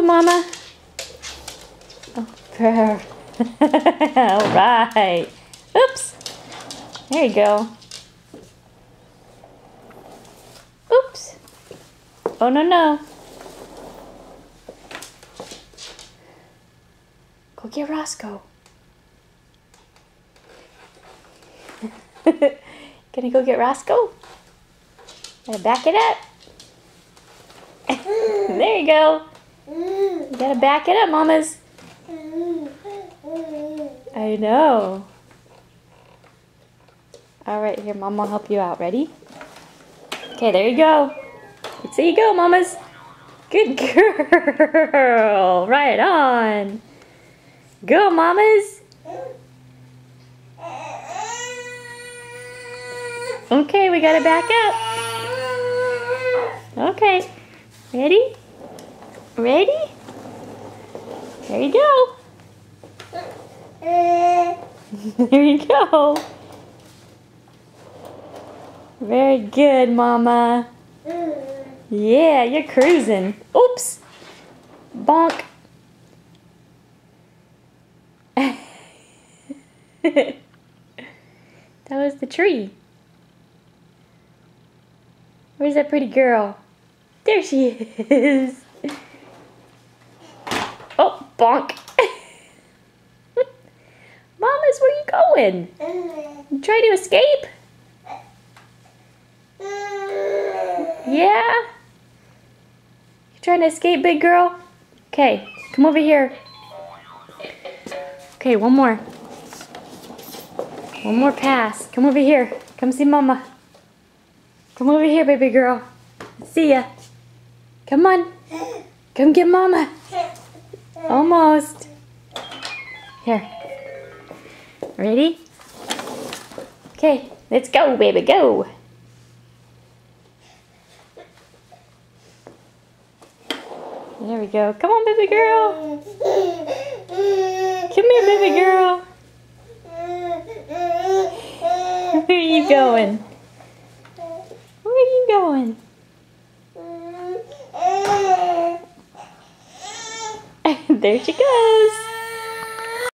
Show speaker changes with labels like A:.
A: Mama. Oh, purr. All right. Oops. There you go. Oops. Oh, no, no. Go get Roscoe. Gonna go get Roscoe? Gotta back it up. There you go. You gotta back it up, Mamas. I know. Alright, here, Mama will help you out. Ready? Okay, there you go. There you go, Mamas. Good girl. Right on. Go, Mamas. Okay, we gotta back up. Okay. Ready? Ready? There you go. There you go. Very good, Mama. Yeah, you're cruising. Oops. Bonk. That was the tree. Where's that pretty girl? There she is. Oh, bonk. Mamas, where you going? You trying to escape? Yeah? You trying to escape, big girl? Okay, come over here. Okay, one more. One more pass. Come over here. Come see Mama. Come over here, baby girl. See ya. Come on. Come get Mama. Almost. Here. Ready? Okay, let's go, baby, go. There we go. Come on, baby girl. Come here, baby girl. Where are you going? Where are you going? There she goes.